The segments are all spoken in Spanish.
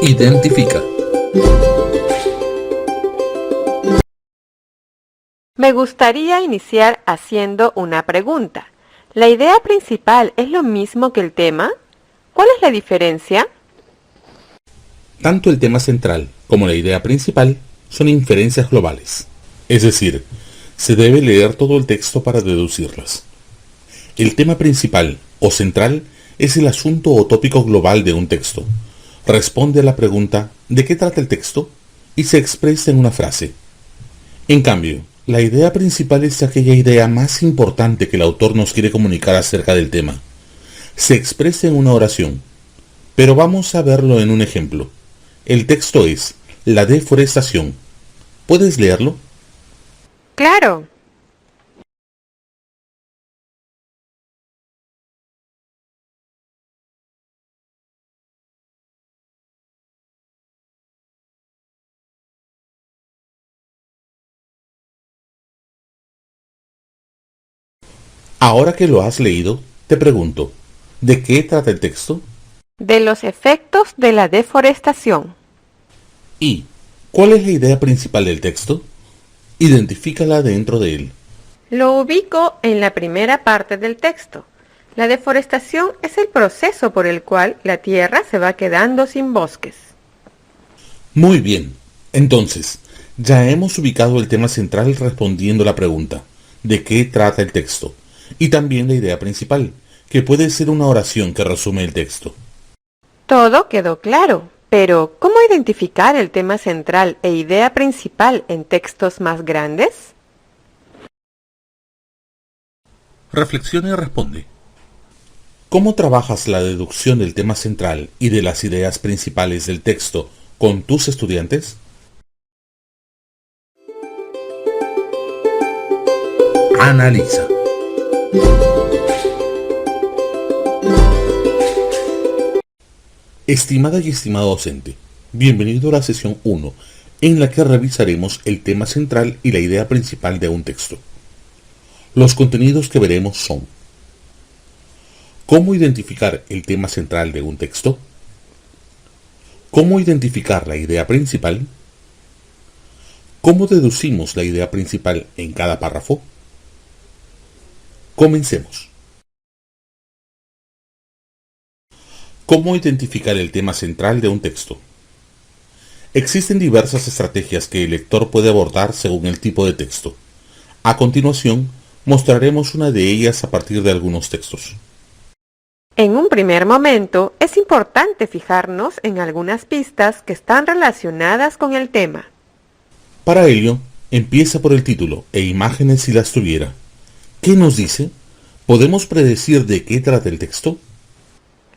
Identifica. Me gustaría iniciar haciendo una pregunta. ¿La idea principal es lo mismo que el tema? ¿Cuál es la diferencia? Tanto el tema central como la idea principal son inferencias globales. Es decir, se debe leer todo el texto para deducirlas. El tema principal o central es el asunto o tópico global de un texto. Responde a la pregunta ¿de qué trata el texto? Y se expresa en una frase. En cambio, la idea principal es aquella idea más importante que el autor nos quiere comunicar acerca del tema. Se expresa en una oración. Pero vamos a verlo en un ejemplo. El texto es la deforestación. ¿Puedes leerlo? Claro. Ahora que lo has leído, te pregunto, ¿de qué trata el texto? De los efectos de la deforestación. ¿Y cuál es la idea principal del texto? Identifícala dentro de él. Lo ubico en la primera parte del texto. La deforestación es el proceso por el cual la tierra se va quedando sin bosques. Muy bien. Entonces, ya hemos ubicado el tema central respondiendo la pregunta, ¿de qué trata el texto? Y también la idea principal, que puede ser una oración que resume el texto. Todo quedó claro, pero ¿cómo identificar el tema central e idea principal en textos más grandes? Reflexiona y responde. ¿Cómo trabajas la deducción del tema central y de las ideas principales del texto con tus estudiantes? Analiza. Estimada y estimado docente, bienvenido a la sesión 1, en la que revisaremos el tema central y la idea principal de un texto. Los contenidos que veremos son: ¿cómo identificar el tema central de un texto? ¿Cómo identificar la idea principal? ¿Cómo deducimos la idea principal en cada párrafo? Comencemos. ¿Cómo identificar el tema central de un texto? Existen diversas estrategias que el lector puede abordar según el tipo de texto. A continuación, mostraremos una de ellas a partir de algunos textos. En un primer momento, es importante fijarnos en algunas pistas que están relacionadas con el tema. Para ello, empieza por el título e imágenes si las tuviera. ¿Qué nos dice? ¿Podemos predecir de qué trata el texto?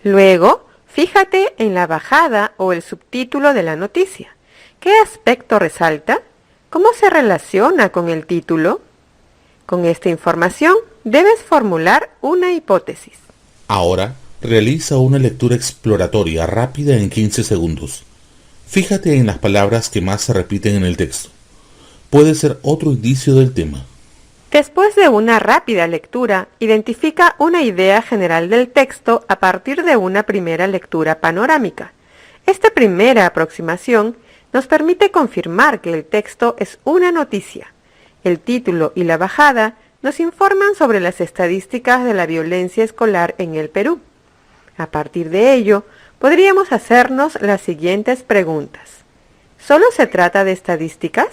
Luego, fíjate en la bajada o el subtítulo de la noticia. ¿Qué aspecto resalta? ¿Cómo se relaciona con el título? Con esta información, debes formular una hipótesis. Ahora, realiza una lectura exploratoria rápida en 15 segundos. Fíjate en las palabras que más se repiten en el texto. Puede ser otro indicio del tema. Después de una rápida lectura, identifica una idea general del texto a partir de una primera lectura panorámica. Esta primera aproximación nos permite confirmar que el texto es una noticia. El título y la bajada nos informan sobre las estadísticas de la violencia escolar en el Perú. A partir de ello, podríamos hacernos las siguientes preguntas. ¿Solo se trata de estadísticas?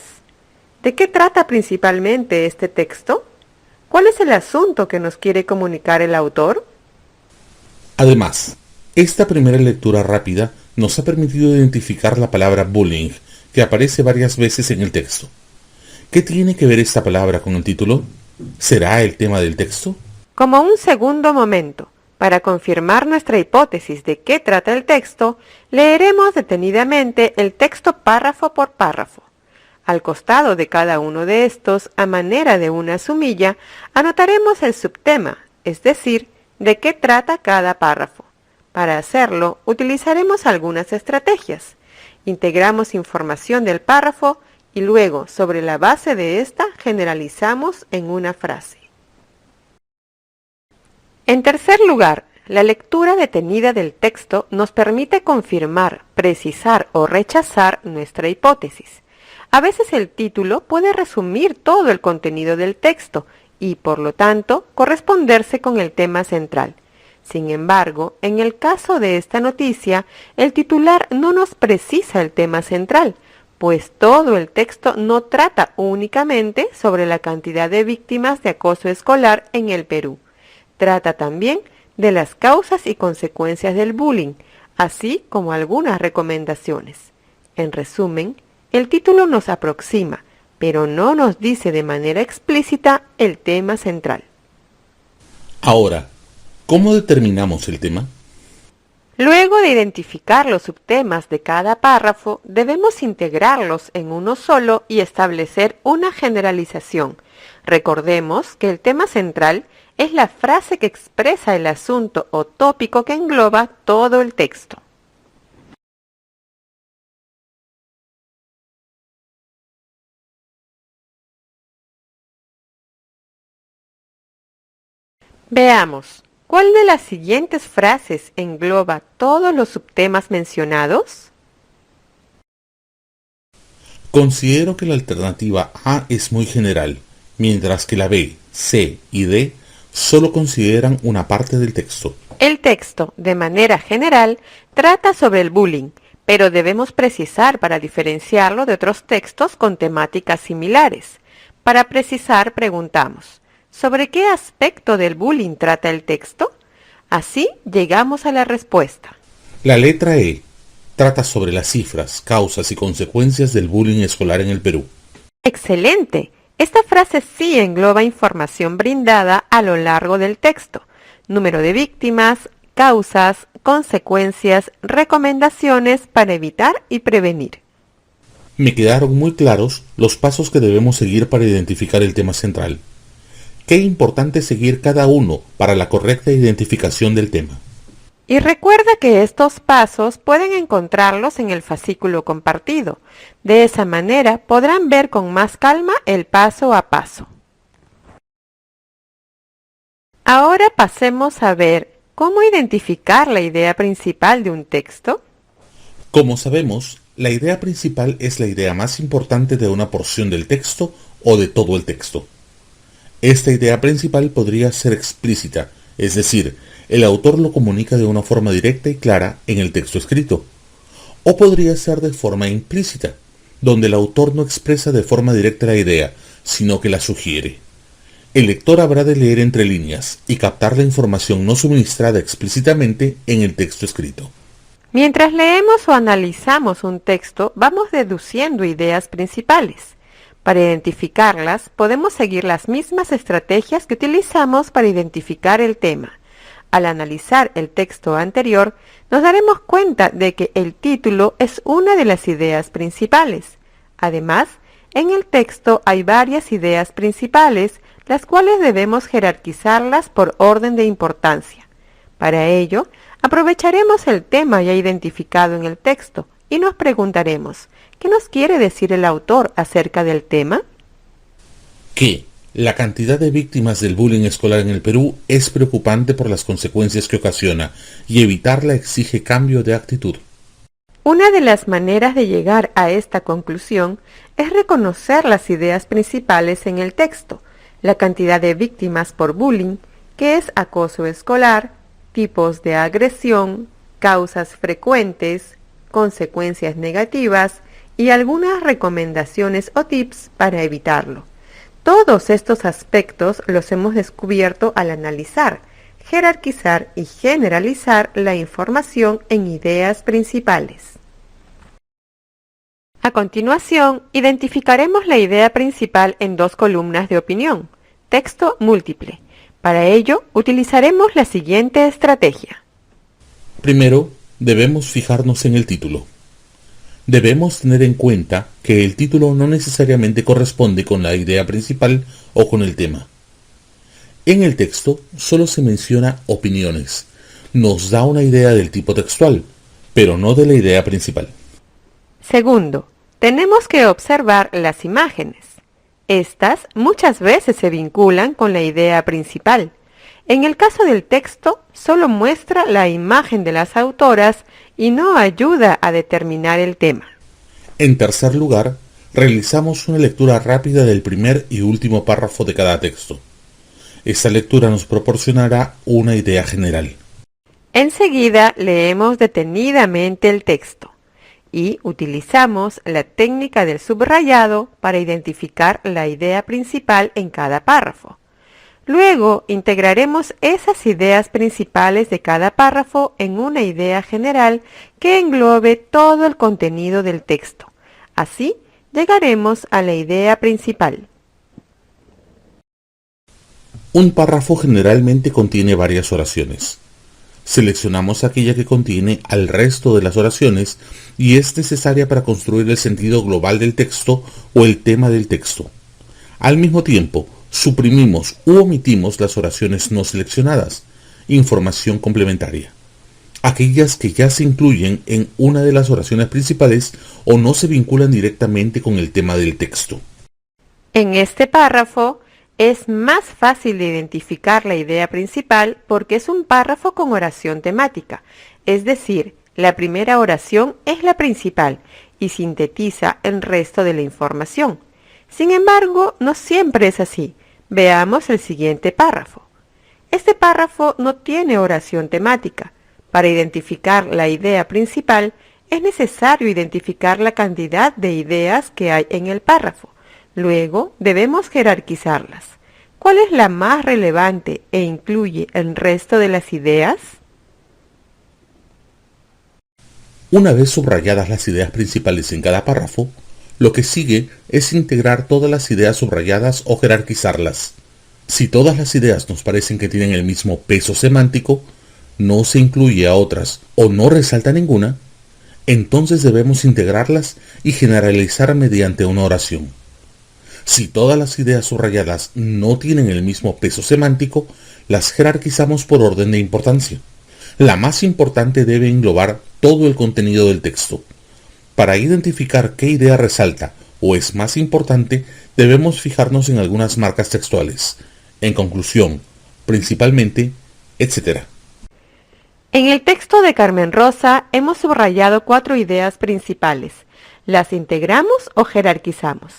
¿De qué trata principalmente este texto? ¿Cuál es el asunto que nos quiere comunicar el autor? Además, esta primera lectura rápida nos ha permitido identificar la palabra bullying, que aparece varias veces en el texto. ¿Qué tiene que ver esta palabra con el título? ¿Será el tema del texto? Como un segundo momento, para confirmar nuestra hipótesis de qué trata el texto, leeremos detenidamente el texto párrafo por párrafo. Al costado de cada uno de estos, a manera de una sumilla, anotaremos el subtema, es decir, de qué trata cada párrafo. Para hacerlo, utilizaremos algunas estrategias. Integramos información del párrafo y luego, sobre la base de esta, generalizamos en una frase. En tercer lugar, la lectura detenida del texto nos permite confirmar, precisar o rechazar nuestra hipótesis. A veces el título puede resumir todo el contenido del texto y, por lo tanto, corresponderse con el tema central. Sin embargo, en el caso de esta noticia, el titular no nos precisa el tema central, pues todo el texto no trata únicamente sobre la cantidad de víctimas de acoso escolar en el Perú. Trata también de las causas y consecuencias del bullying, así como algunas recomendaciones. En resumen, el título nos aproxima, pero no nos dice de manera explícita el tema central. Ahora, ¿cómo determinamos el tema? Luego de identificar los subtemas de cada párrafo, debemos integrarlos en uno solo y establecer una generalización. Recordemos que el tema central es la frase que expresa el asunto o tópico que engloba todo el texto. Veamos, ¿cuál de las siguientes frases engloba todos los subtemas mencionados? Considero que la alternativa A es muy general, mientras que la B, C y D solo consideran una parte del texto. El texto, de manera general, trata sobre el bullying, pero debemos precisar para diferenciarlo de otros textos con temáticas similares. Para precisar, preguntamos, ¿sobre qué aspecto del bullying trata el texto? Así llegamos a la respuesta. La letra E trata sobre las cifras, causas y consecuencias del bullying escolar en el Perú. ¡Excelente! Esta frase sí engloba información brindada a lo largo del texto: número de víctimas, causas, consecuencias, recomendaciones para evitar y prevenir. Me quedaron muy claros los pasos que debemos seguir para identificar el tema central. Qué importante seguir cada uno para la correcta identificación del tema. Y recuerda que estos pasos pueden encontrarlos en el fascículo compartido. De esa manera podrán ver con más calma el paso a paso. Ahora pasemos a ver cómo identificar la idea principal de un texto. Como sabemos, la idea principal es la idea más importante de una porción del texto o de todo el texto. Esta idea principal podría ser explícita, es decir, el autor lo comunica de una forma directa y clara en el texto escrito. O podría ser de forma implícita, donde el autor no expresa de forma directa la idea, sino que la sugiere. El lector habrá de leer entre líneas y captar la información no suministrada explícitamente en el texto escrito. Mientras leemos o analizamos un texto, vamos deduciendo ideas principales. Para identificarlas, podemos seguir las mismas estrategias que utilizamos para identificar el tema. Al analizar el texto anterior, nos daremos cuenta de que el título es una de las ideas principales. Además, en el texto hay varias ideas principales, las cuales debemos jerarquizarlas por orden de importancia. Para ello, aprovecharemos el tema ya identificado en el texto y nos preguntaremos, ¿qué nos quiere decir el autor acerca del tema? Que la cantidad de víctimas del bullying escolar en el Perú es preocupante por las consecuencias que ocasiona y evitarla exige cambio de actitud. Una de las maneras de llegar a esta conclusión es reconocer las ideas principales en el texto: la cantidad de víctimas por bullying, que es acoso escolar, tipos de agresión, causas frecuentes, consecuencias negativas y algunas recomendaciones o tips para evitarlo. Todos estos aspectos los hemos descubierto al analizar, jerarquizar y generalizar la información en ideas principales. A continuación, identificaremos la idea principal en dos columnas de opinión: texto múltiple. Para ello, utilizaremos la siguiente estrategia. Primero, debemos fijarnos en el título. Debemos tener en cuenta que el título no necesariamente corresponde con la idea principal o con el tema. En el texto solo se menciona opiniones. Nos da una idea del tipo textual, pero no de la idea principal. Segundo, tenemos que observar las imágenes. Estas muchas veces se vinculan con la idea principal. En el caso del texto, solo muestra la imagen de las autoras y no ayuda a determinar el tema. En tercer lugar, realizamos una lectura rápida del primer y último párrafo de cada texto. Esta lectura nos proporcionará una idea general. Enseguida leemos detenidamente el texto y utilizamos la técnica del subrayado para identificar la idea principal en cada párrafo. Luego integraremos esas ideas principales de cada párrafo en una idea general que englobe todo el contenido del texto. Así llegaremos a la idea principal. Un párrafo generalmente contiene varias oraciones. Seleccionamos aquella que contiene al resto de las oraciones y es necesaria para construir el sentido global del texto o el tema del texto. Al mismo tiempo, suprimimos u omitimos las oraciones no seleccionadas, información complementaria, aquellas que ya se incluyen en una de las oraciones principales o no se vinculan directamente con el tema del texto. En este párrafo es más fácil de identificar la idea principal porque es un párrafo con oración temática, es decir, la primera oración es la principal y sintetiza el resto de la información. Sin embargo, no siempre es así. Veamos el siguiente párrafo. Este párrafo no tiene oración temática. Para identificar la idea principal, es necesario identificar la cantidad de ideas que hay en el párrafo. Luego, debemos jerarquizarlas. ¿Cuál es la más relevante e incluye el resto de las ideas? Una vez subrayadas las ideas principales en cada párrafo, lo que sigue es integrar todas las ideas subrayadas o jerarquizarlas. Si todas las ideas nos parecen que tienen el mismo peso semántico, no se incluye a otras o no resalta ninguna, entonces debemos integrarlas y generalizar mediante una oración. Si todas las ideas subrayadas no tienen el mismo peso semántico, las jerarquizamos por orden de importancia. La más importante debe englobar todo el contenido del texto. Para identificar qué idea resalta o es más importante, debemos fijarnos en algunas marcas textuales. En conclusión, principalmente, etc. En el texto de Carmen Rosa hemos subrayado 4 ideas principales. ¿Las integramos o jerarquizamos?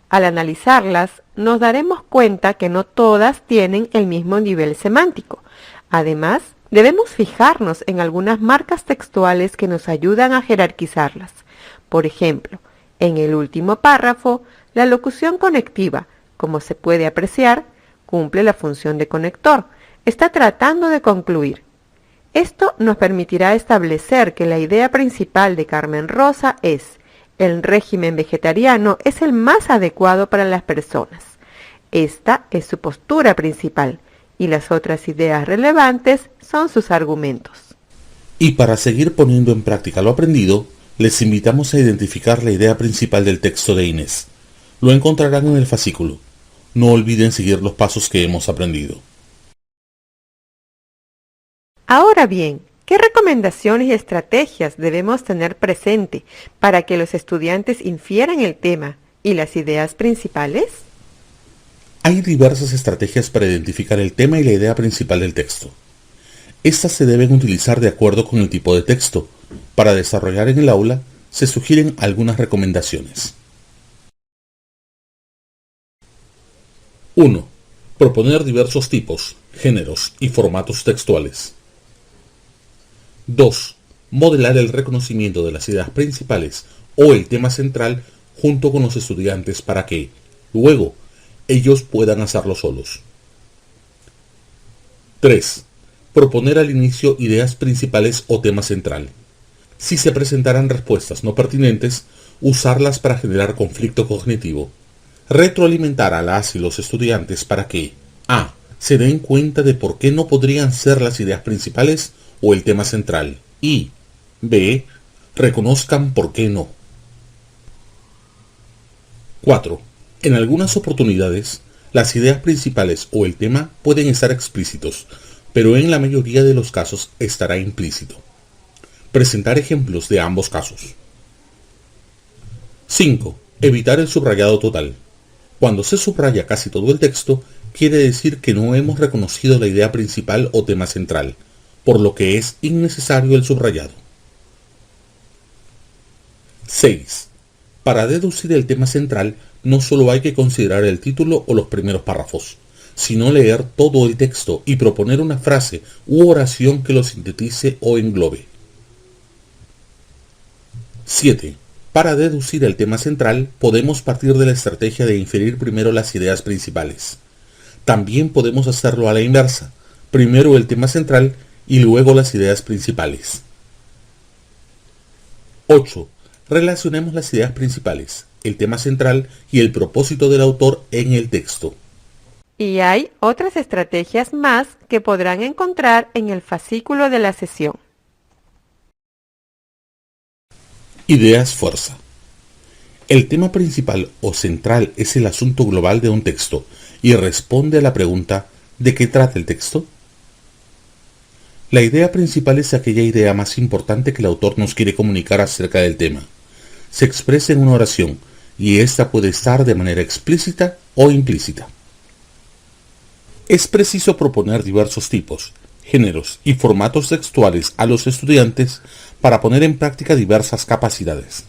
Al analizarlas, nos daremos cuenta que no todas tienen el mismo nivel semántico. Además, debemos fijarnos en algunas marcas textuales que nos ayudan a jerarquizarlas. Por ejemplo, en el último párrafo, la locución conectiva, como se puede apreciar, cumple la función de conector. Está tratando de concluir. Esto nos permitirá establecer que la idea principal de Carmen Rosa es: el régimen vegetariano es el más adecuado para las personas. Esta es su postura principal y las otras ideas relevantes son sus argumentos. Y para seguir poniendo en práctica lo aprendido, les invitamos a identificar la idea principal del texto de Inés. Lo encontrarán en el fascículo. No olviden seguir los pasos que hemos aprendido. Ahora bien, ¿qué recomendaciones y estrategias debemos tener presente para que los estudiantes infieran el tema y las ideas principales? Hay diversas estrategias para identificar el tema y la idea principal del texto. Estas se deben utilizar de acuerdo con el tipo de texto. Para desarrollar en el aula, se sugieren algunas recomendaciones. 1. Proponer diversos tipos, géneros y formatos textuales. 2. Modelar el reconocimiento de las ideas principales o el tema central junto con los estudiantes para que, luego, ellos puedan hacerlo solos. 3. Proponer al inicio ideas principales o tema central. Si se presentaran respuestas no pertinentes, usarlas para generar conflicto cognitivo. Retroalimentar a las y los estudiantes para que a. Se den cuenta de por qué no podrían ser las ideas principales o el tema central y b. Reconozcan por qué no. 4. En algunas oportunidades, las ideas principales o el tema pueden estar explícitos, pero en la mayoría de los casos estará implícito. Presentar ejemplos de ambos casos. 5. Evitar el subrayado total. Cuando se subraya casi todo el texto, quiere decir que no hemos reconocido la idea principal o tema central, por lo que es innecesario el subrayado. 6. Para deducir el tema central, no solo hay que considerar el título o los primeros párrafos, sino leer todo el texto y proponer una frase u oración que lo sintetice o englobe. 7. Para deducir el tema central, podemos partir de la estrategia de inferir primero las ideas principales. También podemos hacerlo a la inversa, primero el tema central y luego las ideas principales. 8. Relacionemos las ideas principales, el tema central y el propósito del autor en el texto. Y hay otras estrategias más que podrán encontrar en el fascículo de la sesión. Ideas fuerza. El tema principal o central es el asunto global de un texto y responde a la pregunta ¿de qué trata el texto? La idea principal es aquella idea más importante que el autor nos quiere comunicar acerca del tema. Se expresa en una oración y ésta puede estar de manera explícita o implícita. Es preciso proponer diversos tipos, géneros y formatos textuales a los estudiantes para poner en práctica diversas capacidades.